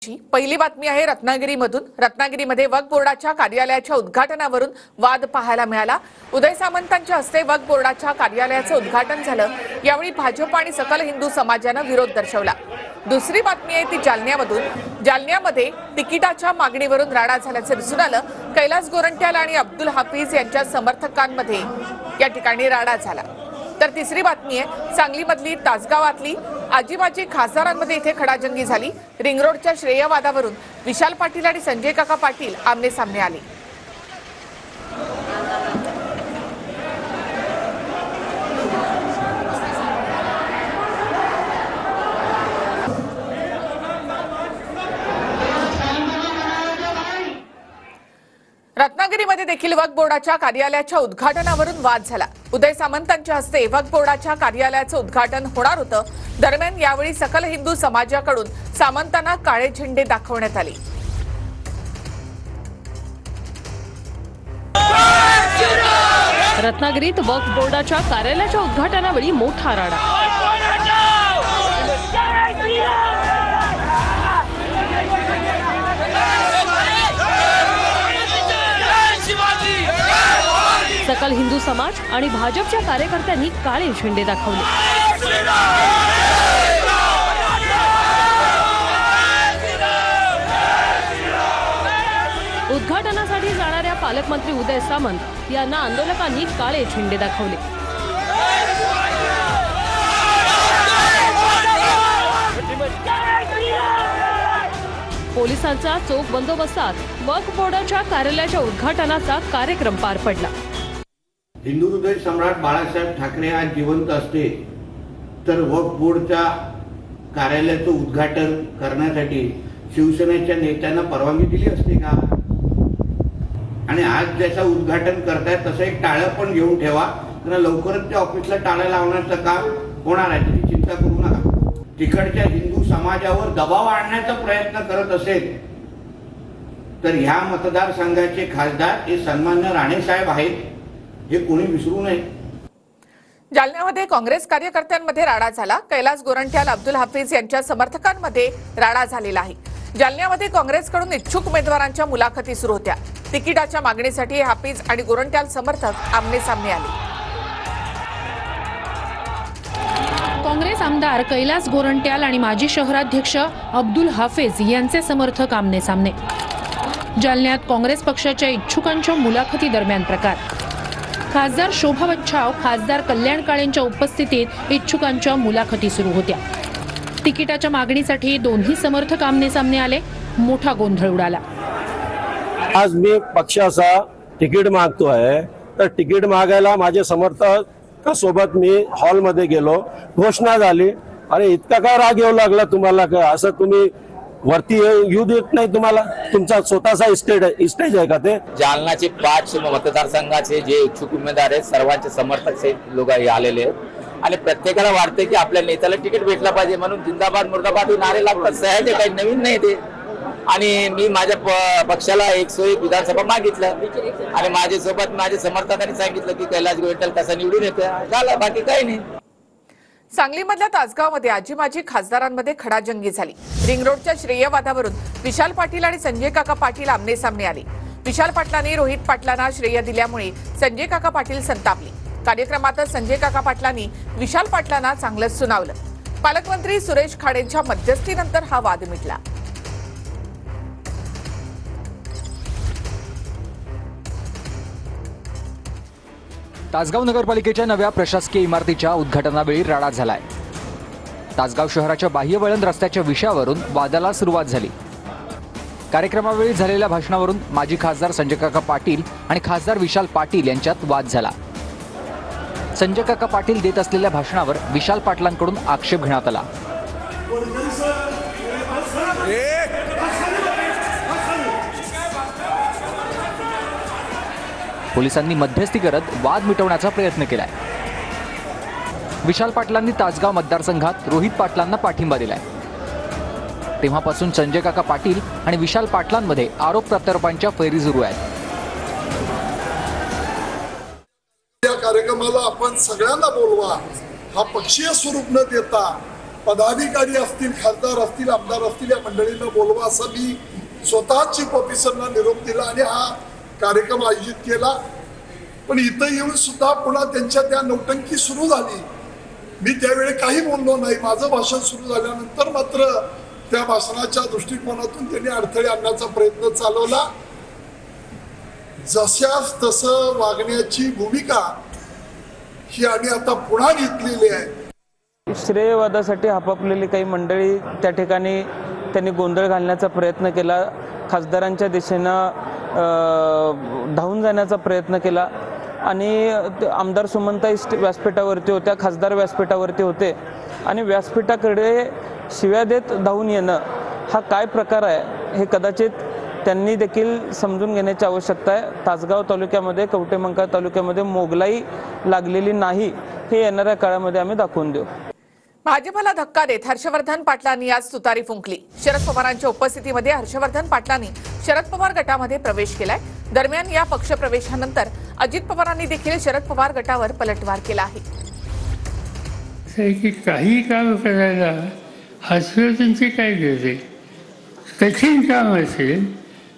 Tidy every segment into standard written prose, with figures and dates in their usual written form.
पहिली बातमी आहे रत्नागिरीमधून। रत्नागिरीमध्ये वक्फ बोर्डाच्या कार्यालयाच्या उद्घाटनावरून वाद पाहायला मिळाला। उदय सामंतांच्या हस्ते वक्फ बोर्डाच्या कार्यालयाचं उद्घाटन झालं। यावेळी भाजप आणि सकल हिंदू समाजानं विरोध दर्शवला। दुसरी बातमी आहे ती जालन्यामधून। जालन्यामध्ये तिकिटाच्या मागणीवरून राडा झाल्याचं दिसून आलं। कैलास गोरंट्याल आणि अब्दुल हाफिज यांच्या समर्थकांमध्ये या ठिकाणी राडा झाला। तर तिसरी बातमी आहे सांगलीमधली तासगावातली आजीबाजी खासदारांमध्ये इथे खडाजंगी झाली। रिंग रोडच्या श्रेयवादावरून विशाल पाटील आणि संजय काका पाटील आमने सामने आले। रत्नागिरीमध्ये देखील वक्फ बोर्डाच्या कार्यालयाच्या उद्घाटनावरून वाद झाला। उदय सामंतांच्या हस्ते वक्फ बोर्डाच्या कार्यालयाचं उद्घाटन होणार होतं। दरम्यान यावेळी सकल हिंदू समाजाकडून सामंतांना काळे झेंडे दाखवण्यात आले। रत्नागिरीत वक्फ बोर्डाच्या कार्यालयाच्या उद्घाटनावेळी मोठा राडा। सकल हिंदू समाज आणि भाजपच्या कार्यकर्त्यांनी काळे झेंडे दाखवले। उद्घाटनासाठी जाणाऱ्या पालकमंत्री उदय सामंत यांना आंदोलकांनी काळे झेंडे दाखवले। पोलिसांचा चोख बंदोबस्तात वक्फ बोर्डाच्या कार्यालयाच्या उद्घाटनाचा कार्यक्रम पार पडला। हिंदू हृदय सम्राट बाळासाहेब ठाकरे आज जिवंत असते तर वक्फ बोर्डच्या कार्यालयाचं उद्घाटन करण्यासाठी शिवसेनेच्या नेत्यांना परवानगी दिली असते का? आणि आज ज्याचं उद्घाटन करताय तसं एक टाळं पण घेऊन ठेवा, कारण लवकरच त्या ऑफिसला टाळं लावण्याचं काम होणार आहे, त्याची चिंता करू नका। तिकडच्या हिंदू समाजावर दबाव आणण्याचा प्रयत्न करत असेल तर ह्या मतदारसंघाचे खासदार हे सन्माननीय राणे साहेब आहेत, हे कोणी विसरू नये। जालन्यामध्ये काँग्रेस कार्यकर्त्यांमध्ये राडा झाला। कैलास गोरंट्याल अब्दुल हाफिज यांच्या समर्थकांमध्ये राडा झालेला आहे। जालन्यामध्ये काँग्रेसकडून इच्छुक उमेदवारांच्या मुलाखती सुरू होत्या। तिकिटाच्या मागणीसाठी हाफिज आणि गोरंट्याल समर्थक आमने सामने आले। काँग्रेस आमदार कैलास गोरंट्याल आणि माजी शहराध्यक्ष अब्दुल हाफिज यांचे समर्थक आमने सामने। जालन्यात काँग्रेस पक्षाच्या इच्छुकांच्या मुलाखती दरम्यान प्रकार। खासदार शोभा बच्छाव, खासदार कल्याण काळेंच्या उपस्थितीत इच्छुकांच्या मुलाखती सुरू होत्या। तिकिटाच्या मागणीसाठी दोन्ही समर्थक आमने सामने आले। मोठा गोंधळ उडाला। आज मी पक्षाचा तिकीट मागतोय, तर तिकीट मागायला माझे समर्थक सोबत मी हॉलमध्ये गेलो, घोषणा झाली। अरे इतका काय राग येऊ लागला तुम्हाला? का असं तुम्ही वरती येऊ देत नाही? तुम्हाला तुमचा स्वतःचा स्टेज आहे का? ते जालनाचे 5 मतदारसंघाचे जे इच्छुक उमेदवार आहेत सर्वांचे समर्थक लोक आलेले आहेत आणि प्रत्येकाला वाटते की आपल्या नेत्याला तिकीट भेटला पाहिजे, म्हणून जिंदाबाद मुर्दाबाद हे नारे लागतात। सहज काही नवीन नाही ते। आणि मी माझ्या पक्षाला 101 विधानसभा मागितलं आणि माझ्यासोबत माझ्या समर्थकांनी सांगितलं की कैलास गोरंट्याल कसा निवडून येतो, झालं, बाकी काही नाही। सांगलीमधल्या तासगावमध्ये आजीमाजी खासदारांमध्ये खडाजंगी झाली। रिंग रोडच्या श्रेयवादावरून विशाल पाटील आणि संजय काका पाटील आमने सामने आले। विशाल पाटलांनी रोहित पाटलांना श्रेय दिल्यामुळे संजय काका पाटील संतापले। कार्यक्रमातच संजय काका पाटलांनी विशाल पाटलांना चांगलंच सुनावलं। पालकमंत्री सुरेश खाडेंच्या मध्यस्थीनंतर हा वाद मिटला। तासगाव नगरपालिकेच्या नव्या प्रशासकीय इमारतीच्या उद्घाटनावेळी राडा झालाय। तासगाव शहराच्या बाह्य वळण रस्त्याच्या विषयावरून वादाला सुरुवात झाली। कार्यक्रमावेळी झालेल्या भाषणावरून माजी खासदार संजय काका पाटील आणि खासदार विशाल पाटील यांच्यात वाद झाला। संजय काका पाटील देत असलेल्या भाषणावर विशाल पाटलांकडून आक्षेप घेण्यात आला। पोलिसांनी मध्यस्थी करत वाद मिटवण्याचा प्रयत्न केलाय। विशाल पाटलांनी तासगाव मतदारसंघात रोहित पाटलांना पाठिंबा दिलाय। तेव्हापासून संजय काका पाटील आणि विशाल पाटलांमध्ये आरोप प्रत्यारोपांच्या फैरी सुरू आहेत। या कार्यक्रमाला आपण सगळ्यांना बोलवा, हा पक्षीय स्वरूप न देता पदाधिकारी असतील, खासदार असतील, आमदार असतील, या मंडळींना बोलवा असं मी स्वतः चीफ ऑफिसरना निरोप दिला आणि हा कार्यक्रम आयोजित केला. पण इथं येऊन सुद्धा पुन्हा त्यांच्या त्या नौटंकी सुरू झाली. मी त्यावेळी काही बोललो नाही. माझं भाषण सुरू झाल्यानंतर मात्र त्या भाषणाच्या दृष्टिकोनातून त्यांनी अडथळे आणण्याचा प्रयत्न चालवला. जशास तसं वागण्याची भूमिका ही आम्ही आता पुन्हा घेतलेली आहे. श्रेयवादासाठी हापापलेली काही मंडळी त्या ठिकाणी त्यांनी गोंधळ घालण्याचा प्रयत्न केला. खासदारांच्या दिशेनं धावून जाण्याचा प्रयत्न केला आणि आमदार सुमनताई व्यासपीठावरती होत्या, खासदार व्यासपीठावरती होते आणि व्यासपीठाकडे शिव्या देत धावून येणं हा काय प्रकार आहे हे कदाचित त्यांनी देखील समजून घेण्याची आवश्यकता आहे. तासगाव तालुक्यामध्ये, कवठेमंकाळ तालुक्यामध्ये मोगलाई लागलेली नाही हे येणाऱ्या काळामध्ये आम्ही दाखवून देऊ. भाजपला धक्का देत हर्षवर्धन पाटलांनी आज तुतारी फुंकली. शरद पवारांच्या उपस्थितीमध्ये हर्षवर्धन पाटलांनी शरद पवार गटामध्ये प्रवेश केलाय. दरम्यान या पक्षप्रवेशानंतर अजित पवारांनी देखील शरद पवार गटावर पलटवार केला आहे. की काही काम करायला हर्षवर्धनची काय गरज आहे? कठीण काम असेल,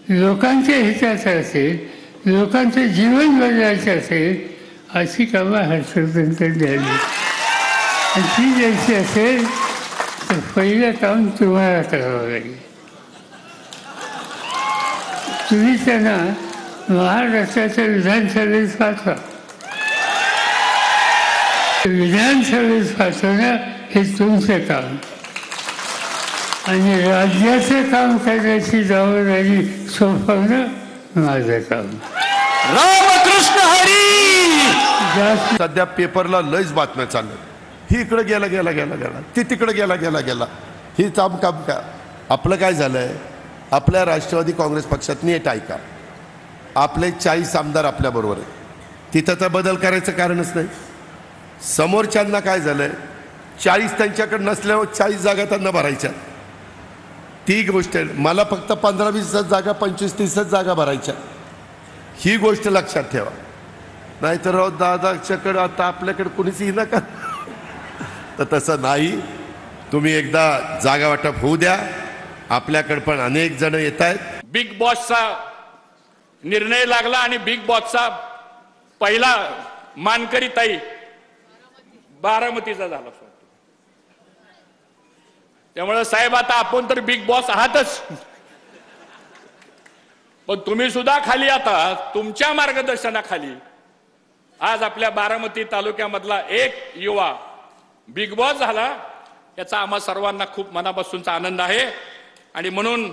लोकांच्या हिताचं असेल, लोकांचं जीवन बदलायचं असेल, अशी कामं हर्षवर्धनकडे द्यावी. आणि ती द्यायची असेल तर पहिलं काम तुम्हाला करावं लागेल. तुम्ही त्यांना महाराष्ट्राच्या विधानसभेत पाठवा. विधानसभेत पाठवणं हे तुमचं काम आणि राज्याचं काम करण्याची जबाबदारी सोपवणं माझं काम. रामकृष्ण हरी. सध्या पेपरला लयच बातम्या चालल्या. ही इकडे गेला गेला गेला गेला, ती तिकडे गेला गेला गेला. ही काम काम का आपलं काय झालंय? आपल्या राष्ट्रवादी काँग्रेस पक्षात नीट ऐका, आपले 40 आमदार आपल्या बरोबर आहेत. तिथं तर बदल करायचं कारणच नाही. समोरच्यांना काय झालंय? 40 त्यांच्याकडे नसल्यावर 40 जागा त्यांना भरायच्या. ती गोष्ट आहे. मला फक्त 15-20 जागा, 25-30 जागा भरायच्या. ही गोष्ट लक्षात ठेवा. नाहीतर दादाच्याकडे आता आपल्याकडे कुणीच येईना का? तर तसं नाही. तुम्ही एकदा जागा वाटप होऊ द्या. आपल्याकडे पण अनेक जण येत आहेत. बिग बॉसचा निर्णय लागला आणि बिग बॉसचा पहिला मानकरी ताई बारामतीचा झाला. त्यामुळे साहेब आता आपण तर बिग बॉस आहातच, पण तुम्ही सुद्धा खाली आता तुमच्या मार्गदर्शनाखाली आज आपल्या बारामती तालुक्यामधला एक युवा बिग बॉस झाला. याचा आम्हा सर्वांना खूप मनापासूनचा आनंद आहे. आणि म्हणून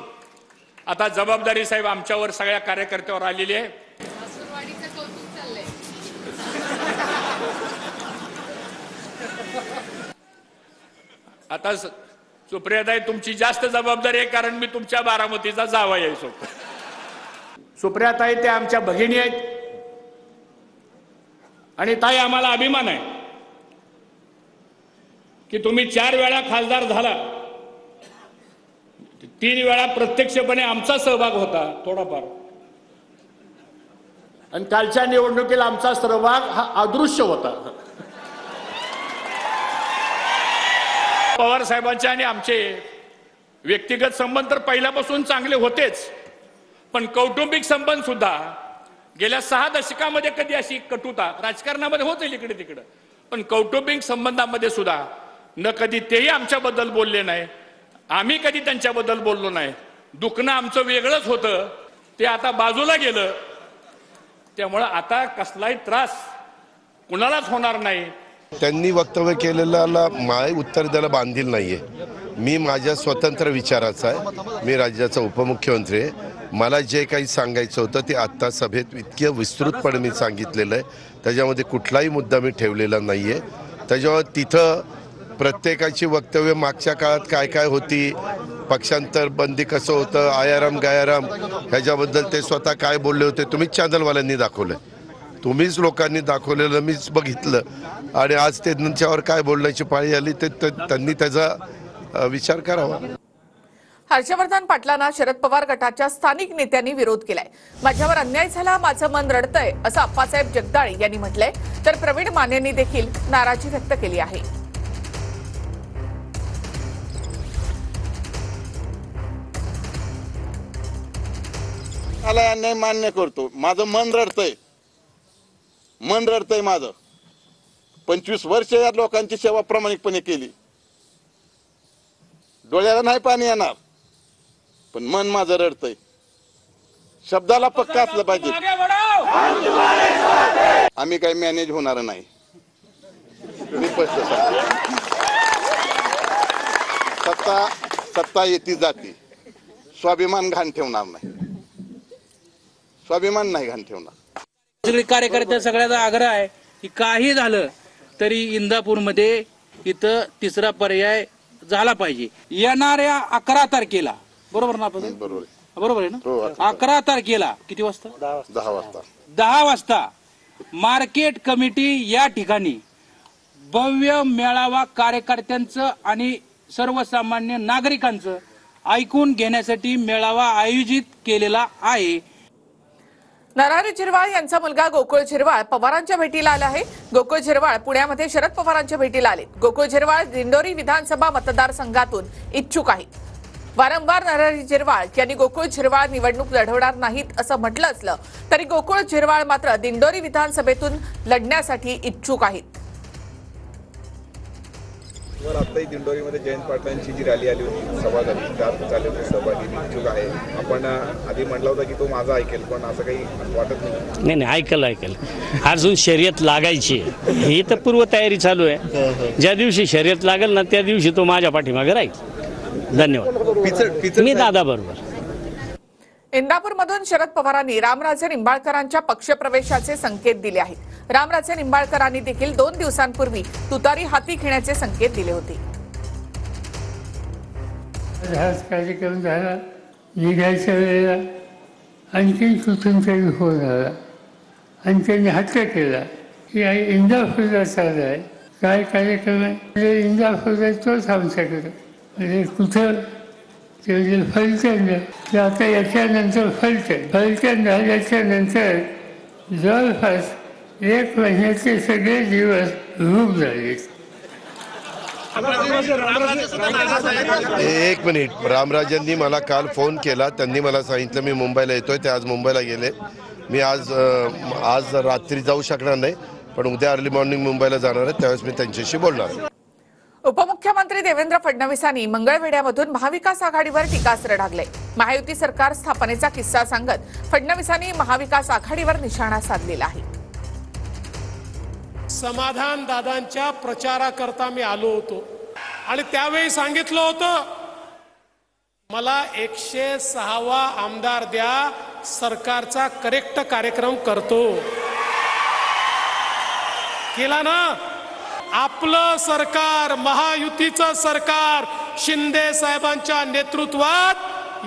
आता जबाबदारी साहेब आमच्यावर सगळ्या कार्यकर्त्यावर आलेली आहे. आता सुप्रियाताई तुमची जास्त जबाबदारी आहे, कारण मी तुमच्या बारामतीचा जावई आहे. सुप्रियाताई त्या आमच्या भगिनी आहेत आणि ताई आम्हाला अभिमान आहे की तुम्ही 4 वेळा खासदार झाला. 3 वेळा प्रत्यक्षपणे आमचा सहभाग होता थोडाफार, आणि कालच्या निवडणुकीला आमचा सहभाग हा अदृश्य होता. पवार साहेबांचे आणि आमचे व्यक्तिगत संबंध तर पहिल्यापासून चांगले होतेच, पण कौटुंबिक संबंध सुद्धा गेल्या 6 दशकामध्ये कधी अशी कटुता राजकारणामध्ये होत इकडे तिकडे, पण कौटुंबिक संबंधामध्ये सुद्धा न कधी तेही आमच्याबद्दल बोलले नाही, आम्ही कधी त्यांच्याबद्दल बोललो नाही. दुखणं आमचं वेगळंच होतं, ते आता बाजूला गेलं. त्यामुळे आता कसलाही त्रास कुणालाच होणार नाही. त्यांनी वक्तव्य केलेल्याला माय उत्तर द्यायला बांधील नाहीये. मी माझ्या स्वतंत्र विचाराचा आहे. मी राज्याचा उपमुख्यमंत्री आहे. मला जे काही सांगायचं होतं ते आत्ता सभेत इतक्या विस्तृतपणे मी सांगितलेलं आहे. त्याच्यामध्ये कुठलाही मुद्दा मी ठेवलेला नाहीये. त्याच्यामुळे तिथं प्रत्येकाची वक्तव्य मागच्या काळात काय काय होती, पक्षांतर बंदी कसं होतं, आयाराम गायाराम ह्याच्याबद्दल ते स्वतः काय बोलले होते तुम्हीच चॅनलवाल्यांनी दाखवलं, तुम्हीच लोकांनी दाखवलेलं मीच बघितलं. आणि आज ते त्यांच्यावर काय बोलण्याची पाळी आली ते त्यांनी त्याचा विचार करावा. हर्षवर्धन पाटलांना शरद पवार गटाच्या स्थानिक नेत्यांनी विरोध केलाय. माझ्यावर अन्याय झाला, माझं मन रडतंय असं अप्पासाहेब जगदाळे यांनी म्हटलंय. तर प्रवीण मानेंनी देखील नाराजी व्यक्त केली आहे. मला अन्याय मान्य करतो. माझं मन रडतंय माझं. 25 वर्ष या लोकांची सेवा प्रामाणिकपणे केली. डोळ्याला नाही पाणी येणार, पण मन माझं रडतंय. शब्दाला पक्का असलं पाहिजे. आम्ही काही मॅनेज होणार नाही. मी स्पष्ट सांगतो. सत्ता येती जाती. स्वाभिमान घाण ठेवणार नाही. स्वाभिमान नाही घाण ठेवणार. सगळे कार्यकर्ते सगळ्याचा आग्रह आहे की काही झालं तरी इंदापूरमध्ये इथं तिसरा पर्याय झाला पाहिजे. येणाऱ्या 11 तारखेला बरोबर ना आपण? बरोबर आहे ना? 11 तारखेला किती वाजता? 10 वाजता मार्केट कमिटी या ठिकाणी भव्य मेळावा कार्यकर्त्यांचं आणि सर्वसामान्य नागरिकांचं ऐकून घेण्यासाठी मेळावा आयोजित केलेला आहे. नरहरी झिरवाळ यांचा मुलगा गोकुळ झिरवाळ पवारांच्या भेटीला आला आहे. गोकुळ झिरवाळ पुण्यामध्ये शरद पवारांच्या भेटीला आले. गोकुळ झिरवाळ दिंडोरी विधानसभा मतदारसंघातून इच्छुक आहेत. वारंवार नरहरी झिरवाळ यांनी गोकुळ झिरवाळ निवडणूक लढवणार नाहीत असं म्हटलं असलं तरी गोकुळ झिरवाळ मात्र दिंडोरी विधानसभेतून लढण्यासाठी इच्छुक आहेत. आताही दिंडोरीमध्ये जयंत पाटलांची जी रॅली आली होती, सभा झाली, त्यात चालवली सहभागी इच्छुक आहे. आपण आधी म्हटलं होतं की तो माझा ऐकेल, पण असं काही वाटत नाही. नाही ऐकेल. अजून शर्यत लागायची, ही तर पूर्वतयारी चालू आहे. ज्या दिवशी शर्यत लागेल ना त्या दिवशी तो माझ्या पाठीमागे राहील. धन्यवाद. मी दादा बरोबर. इंदापूरमधून शरद पवारांनी रामराजे निंबाळकरांच्या पक्षप्रवेशाचे संकेत दिले आहेत. रामराजे निंबाळकरांनी देखील 2 दिवसांपूर्वी तुतारी हाती घेण्याचे संकेत दिले होते. कार्यक्रम झाला, निघायच्या वेळेला आणखी कुठून तरी फोन आला आणि त्यांनी हट्ट केला की इंदापूरला चालला आहे. काय कार्यक्रम आहे? इंदापूरला तोच आमच्याकडं. म्हणजे कुठं ते फलटण. ते आता याच्यानंतर फलटण झाल्याच्या नंतर जवळपास 1 महिन्याचे सगळे दिवस रूप झाले. 1 मिनिट. रामराजांनी मला काल फोन केला. त्यांनी मला सांगितलं मी मुंबईला येतोय. ते आज मुंबईला गेले. मी आज रात्री जाऊ शकणार नाही, पण उद्या अर्ली मॉर्निंग मुंबईला जाणार आहे. त्यावेळेस मी त्यांच्याशी बोलणार. उपमुख्यमंत्री देवेंद्र फडणवीसांनी मंगळवेढ्यामधून महाविकास आघाडीवर टीकास्त्र डागले. महायुती सरकार स्थापनेचा किस्सा सांगत फडणवीसांनी महाविकास आघाडीवर निशाणा साधलेला आहे. समाधान दादांच्या प्रचाराकरता मी आलो होतो आणि त्यावेळी सांगितलं होतं मला 106वा आमदार द्या, सरकारचा करेक्ट कार्यक्रम करतो. केला ना? आपलं सरकार, महायुतीचं सरकार शिंदे साहेबांच्या नेतृत्वात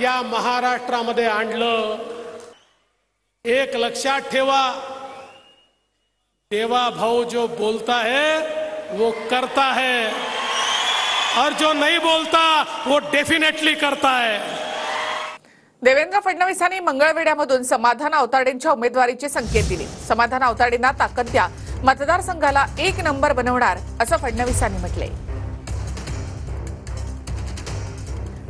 या महाराष्ट्रामध्ये आणलं. एक लक्षात ठेवा, देवा भाऊ जो बोलता है वो करता है और जो नहीं बोलता वो डेफिनेटली करता है. देवेंद्र फडणवीसांनी मंगळवेढ्यामधून समाधान आवताडेंच्या उमेदवारीचे संकेत दिले. समाधान आवताडेंना ताकद द्या, मतदारसंघाला 1 नंबर बनवणार असं फडणवीसांनी म्हटले.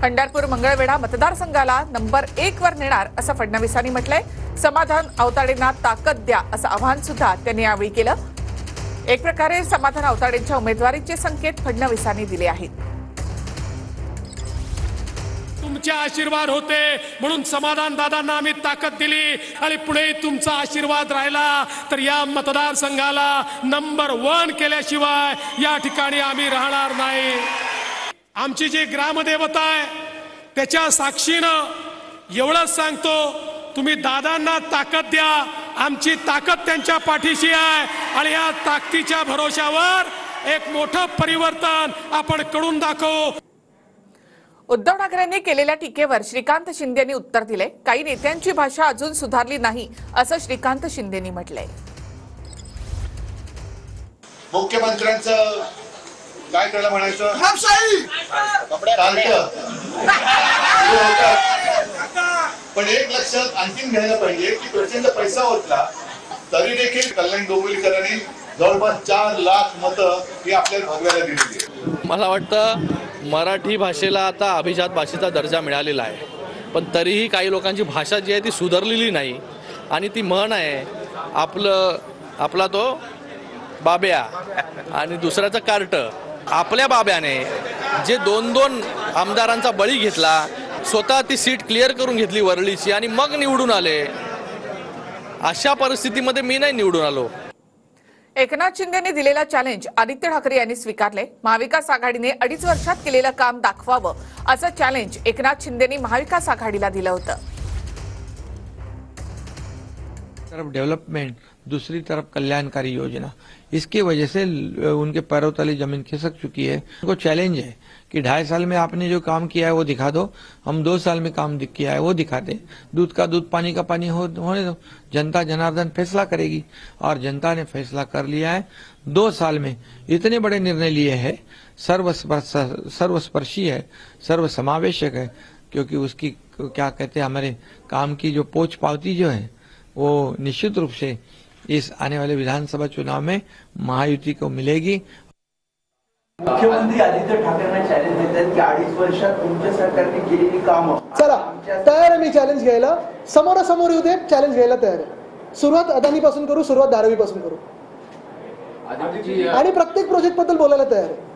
पंढरपूर मंगळवेढा मतदारसंघाला नंबर 1 वर नेणार असं फडणवीसांनी म्हटलंय. समाधान आवताडेंना ताकद द्या असं आवाहन सुद्धा त्यांनी यावेळी केलं. एक प्रकारे समाधान आवताडेंच्या उमेदवारीचे संकेत फडणवीसांनी दिले आहेत. तुमचे आशीर्वाद होते म्हणून समाधान दादांना आम्ही ताकद दिली आणि पुढे तुमचा आशीर्वाद राहिला तर या मतदारसंघाला नंबर 1 केल्याशिवाय या ठिकाणी आम्ही राहणार नाही. आमची जी ग्रामदेवता आहे त्याच्या साक्षीनं एवढंच सांगतो, तुम्ही दादांना ताकद द्या. आमची ताकद त्यांच्या पाठीशी आहे आणि या ताकदीच्या भरोशावर एक मोठं परिवर्तन आपण करून दाखवू. उद्धव ठाकरेंनी केलेल्या टीकेवर श्रीकांत शिंदेंनी उत्तर दिले. काही नेत्यांची भाषा अजून सुधारली नाही असं श्रीकांत शिंदेंनी म्हटलंय. मुख्यमंत्र्यांचं काय त्याला म्हणायचं, पण एक लक्षात आणखीन घ्यायला पाहिजे की प्रचंड पैसा होतला तरी देखील कल्याण डोंबिवलीकरांनी जवळपास 4 लाख मतं ही आपल्या भगव्याला दिलेली. मला वाटतं मराठी भाषेला आता अभिजात भाषेचा दर्जा मिळालेला आहे पण तरीही काही लोकांची भाषा जी आहे ती सुधारलेली नाही आणि ती म्हण आहे आपला तो बाब्या आणि दुसऱ्याचं कार्ट. आपल्या बाब्याने जे 2-2 आमदारांचा बळी घेतला, स्वतः ती सीट क्लिअर करून घेतली वरळीची आणि मग निवडून आले. अशा परिस्थितीमध्ये मी नाही निवडून आलो. एकनाथ शिंदेने दिलेला चॅलेंज आदित्य ठाकरे यांनी स्वीकारले. महाविकास आघाडीने 2.5 वर्षात केलेलं काम दाखवावं असं चॅलेंज एकनाथ शिंदेनी महाविकास आघाडीला दिलं होतं. तरफ डेवलपमेंट, दूसरी तरफ कल्याणकारी योजना, इसकी वजह से उनके पैरों तले जमीन खिसक चुकी है. उनको चैलेंज है कि 2.5 साल में आपने जो काम किया है वो दिखा दो, हम 2 साल में काम किया है वो दिखा दे. दूध का दूध पानी का पानी होने दो. जनता जनार्दन फैसला करेगी और जनता ने फैसला कर लिया है. 2 साल में इतने बड़े निर्णय लिए हैं, सर्वस्पर्शी है, सर्वसमावेशक है, क्योंकि उसकी क्या कहते हैं हमारे काम की जो पोच पावती जो है वो निश्चित रूप से इस आने वाले विधानसभा चुनाव में महायुति को मिलेगी. मुख्यमंत्री आदित्य ठाकरेंना चॅलेंज देतात की 2.5 वर्षात तुमच्या सरकारने केलेली कामं. चला तयार आहे मी चॅलेंज घ्यायला. समोरासमोर येऊ दे, चॅलेंज घ्यायला तयार आहे. सुरुवात अदानीपासून करू, सुरुवात धारावीपासून करू आणि प्रत्येक प्रोजेक्ट बद्दल बोलायला तयार आहे.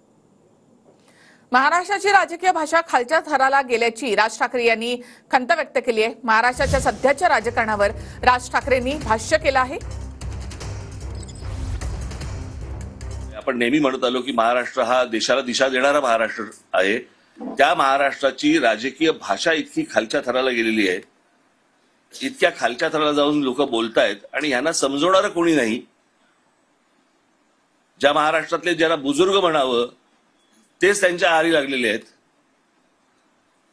महाराष्ट्राची राजकीय भाषा खालच्या थराला गेल्याची राज ठाकरे यांनी खंत व्यक्त केली आहे. महाराष्ट्राच्या सध्याच्या राजकारणावर राज ठाकरेंनी भाष्य केलं आहे. आपण नेहमी म्हणत आलो की महाराष्ट्र हा देशाला दिशा देणारा महाराष्ट्र आहे. त्या महाराष्ट्राची राजकीय भाषा इतकी खालच्या थराला गेलेली आहे, इतक्या खालच्या थराला जाऊन लोक बोलतायत आणि यांना समजवणारं कोणी नाही. ज्या महाराष्ट्रातले ज्यांना बुजुर्ग म्हणावं तेच त्यांच्या आहारी लागलेले आहेत.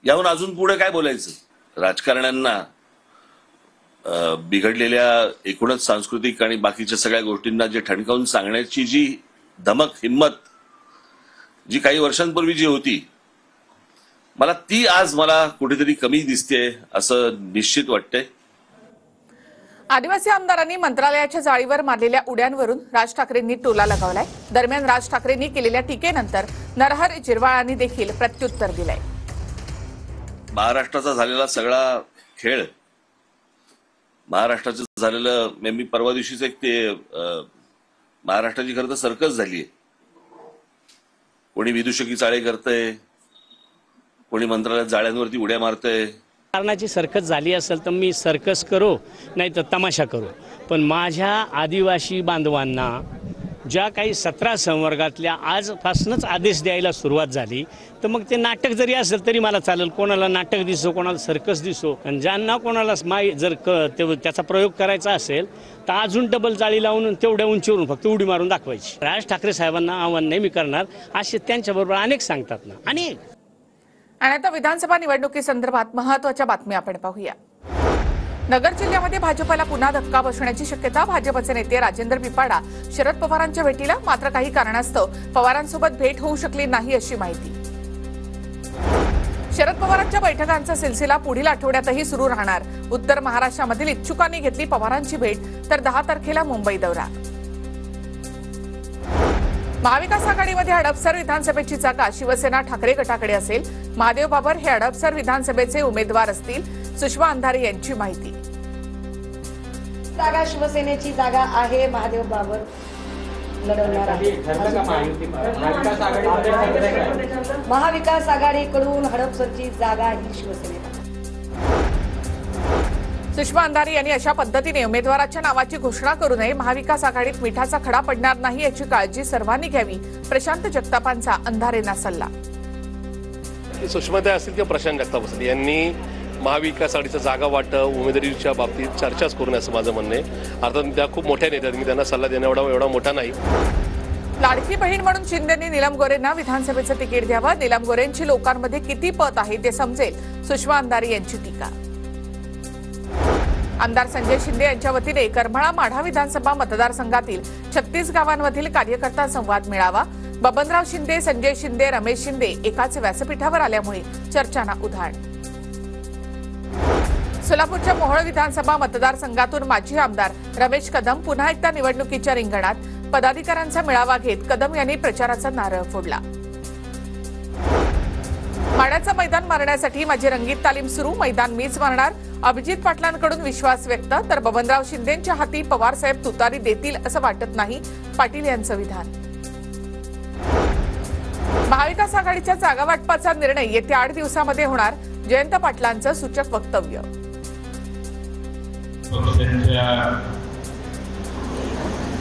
याहून अजून पुढे काय बोलायचं. राजकारण्यांना बिघडलेल्या एकूणच सांस्कृतिक आणि बाकीच्या सगळ्या गोष्टींना जे ठणकावून सांगण्याची जी धमक, हिम्मत जी काही वर्षांपूर्वी जी होती, ती आज मला कुठेतरी कमी दिसते असं निश्चित वाटतंय. आदिवासी आमदारांनी मंत्रालयाच्या जाळीवर मारलेल्या उड्यांवरून राज ठाकरेंनी टोला लगावलाय. दरम्यान राज ठाकरेंनी केलेल्या टीकेनंतर नरहर जिरवाळांनी देखील प्रत्युत्तर दिलंय. महाराष्ट्राचा झालेला सगळा खेळ, महाराष्ट्राचं झालेलं, मी परवा दिवशीच एक ते महाराष्ट्राची खरं तर सर्कस झालीय. कोणी विदूषकी चाळे करतंय, कोणी मंत्रालयात जाळ्यांवरती उड्या मारतंय. कारणाची सर्कस झाली असेल तर मी सर्कस करो, नाही तर तमाशा करो, पण माझ्या आदिवासी बांधवांना ज्या काही 17 संवर्गातल्या आजपासूनच आदेश द्यायला सुरुवात झाली, तर मग ते नाटक जरी असेल तरी मला चालेल. कोणाला नाटक दिसो, कोणाला सर्कस दिसो, आणि ज्यांना कोणाला जर त्याचा प्रयोग करायचा असेल तर अजून डबल जाळी लावून तेवढ्या उंचीवरून फक्त उडी मारून दाखवायची. राज ठाकरे साहेबांना आव्हान नाही मी करणार, असे त्यांच्याबरोबर अनेक सांगतात ना, अनेक. आणि आता विधानसभा निवडणुकीसंदर्भात महत्त्वाच्या बातम्या आपण पाहूया. नगर जिल्ह्यामध्ये भाजपला पुन्हा धक्का बसण्याची शक्यता. भाजपचे नेते राजेंद्र बिपाडा शरद पवारांच्या भेटीला, मात्र काही कारणास्तव पवारांसोबत भेट होऊ शकली नाही अशी माहिती. शरद पवारांच्या बैठकांचा सिलसिला पुढील आठवड्यातही सुरू राहणार. उत्तर महाराष्ट्रामधील इच्छुकांनी घेतली पवारांची भेट, तर 10 तारखेला मुंबई दौरा. महाविकास आघाडीमध्ये हडपसर विधानसभेची जागा शिवसेना ठाकरे गटाकडे असेल. महादेव बाबर हे हडपसर विधानसभेचे उमेदवार असतील. सुषमा अंधारे यांची माहिती. जागा शिवसेनेची जागा आहे. महादेव बाबर लढवणार आहे. महाविकास आघाडीकडून हडपसरची जागा ही शिवसेनेला. सुषमा अंधारे यांनी अशा पद्धतीने उमेदवाराच्या नावाची घोषणा करू नये. महाविकास आघाडीत मिठाचा खडा पडणार नाही याची काळजी सर्वांनी घ्यावी. प्रशांत जगतापांचा अंधारेंना सल्ला. सुषमाताई असतील किंवा प्रशांत जगताप असतील यांनी महाविकास आघाडीचं जागा वाटप उमेदवारीच्या बाबतीत चर्चाच करू नये असं माझं म्हणणं आहे. अर्थात त्या खूप मोठ्या नेत्यात, मी त्यांना सल्ला देणं एवढा मोठा नाही. लाडकी बहीण म्हणून शिंदेंनी नीलम गोरेंना विधानसभेचं तिकीट द्यावं. नीलम गोरेंची लोकांमध्ये किती पत आहे ते समजेल. सुषमा अंधारे यांची टीका. आमदार संजय शिंदे यांच्या वतीने करमाळा माढा विधानसभा मतदारसंघातील 36 गावांमधील कार्यकर्ता संवाद मेळावा. बबनराव शिंदे, संजय शिंदे, रमेश शिंदे एकाच व्यासपीठावर आल्यामुळे चर्चांना उधाण. सोलापूरच्या मोहोळ विधानसभा मतदारसंघातून माजी आमदार रमेश कदम पुन्हा एकदा निवडणुकीच्या रिंगणात. पदाधिकाऱ्यांचा मेळावा घेत कदम यांनी प्रचाराचा नारळ फोडला. माड्याचं मैदान मारण्यासाठी माझी रंगीत तालीम सुरू, मैदान मीच मारणार. अभिजित पाटलांकडून विश्वास व्यक्त. तर बबनराव शिंदेंच्या हाती पवारसाहेब तुतारी देतील असं वाटत नाही, पाटील यांचं विधान. महाविकास आघाडीच्या जागा वाटपाचा निर्णय येत्या 8 दिवसामध्ये होणार, जयंत पाटलांचं सूचक वक्तव्य.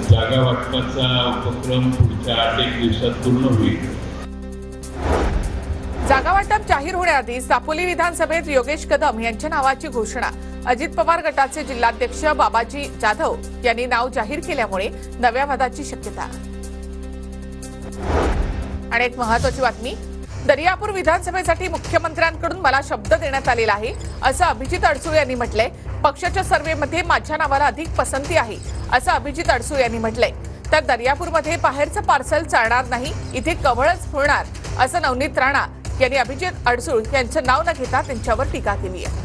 जागा वाटपाचा उपक्रम पुढच्या 8 दिवसात पूर्ण होईल. जागा वाटप जाहीर होण्याआधीच दापोली विधानसभेत योगेश कदम यांच्या नावाची घोषणा. अजित पवार गटाचे जिल्हाध्यक्ष बाबाजी जाधव यांनी नाव जाहीर केल्यामुळे नव्या वादाची शक्यता. आणि एक महत्त्वाची बातमी, दर्यापूर विधानसभेसाठी मुख्यमंत्र्यांकडून मला शब्द देण्यात आलेला आहे असं अभिजित अडसूळ यांनी म्हटलंय. पक्षाच्या सर्व्हेमध्ये माझ्या नावाला अधिक पसंती आहे असं अभिजित अडसूळ यांनी म्हटलंय. तर दर्यापूरमध्ये बाहेरचं पार्सल चालणार नाही, इथे कवळच होणार असं नवनीत राणा यांनी अभिजित अडसूळ यांचं नाव न घेता त्यांच्यावर टीका केली आहे.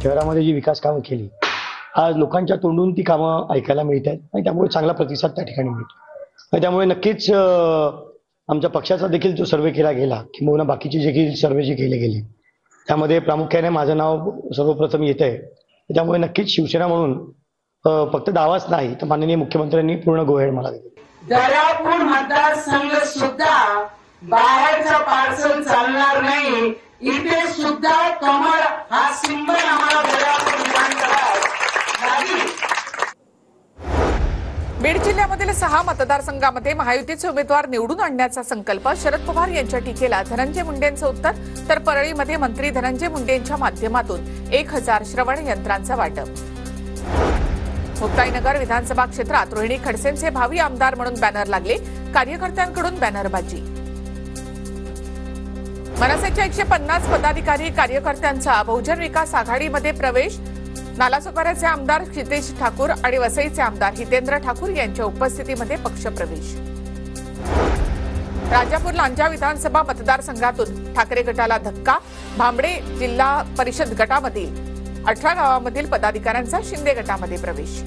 शहरामध्ये जी विकास कामं केली, आज लोकांच्या तोंडून ती कामं ऐकायला मिळत आहेत आणि त्यामुळे चांगला प्रतिसाद त्या ठिकाणी मिळतो. आणि त्यामुळे नक्कीच आमच्या पक्षाचा देखील जो सर्वे केला गेला, किंवा बाकीचे देखील सर्वे जे केले गेले, त्यामध्ये प्रामुख्याने माझं नाव सर्वप्रथम येत आहे. त्यामुळे नक्कीच शिवसेना म्हणून फक्त दावाच नाही, तर माननीय मुख्यमंत्र्यांनी पूर्ण गोहेड मला दिली. दर्यापूर मतदारसंघ सुद्धा बाहेरचा पार्सल चालणार नाही, इथे सुद्धा कमळ हा सिंबल आम्हाला दर्यापूर विधानसभा. बीड जिल्ह्यामधील 6 मतदारसंघामध्ये महायुतीचे उमेदवार निवडून आणण्याचा संकल्प. शरद पवार यांच्या टीकेला धनंजय मुंडेंचं उत्तर. तर परळीमध्ये मंत्री धनंजय मुंडेंच्या माध्यमातून 1000 श्रवण यंत्रांचं वाटप. मुक्ताईनगर विधानसभा क्षेत्रात रोहिणी खडसेंचे भावी आमदार म्हणून बॅनर लागले, कार्यकर्त्यांकडून बॅनरबाजी. मनसेच्या 150 पदाधिकारी कार्यकर्त्यांचा बहुजन विकास आघाडीमध्ये प्रवेश. नालासोपाऱ्याचे आमदार क्षितेश ठाकूर आणि वसईचे आमदार हितेंद्र ठाकूर यांच्या उपस्थितीमध्ये पक्षप्रवेश. राजापूर लांजा विधानसभा मतदारसंघातून ठाकरे गटाला धक्का. भांबडे जिल्हा परिषद गटामधील 18 गावामधील पदाधिकाऱ्यांचा शिंदे गटामध्ये प्रवेश.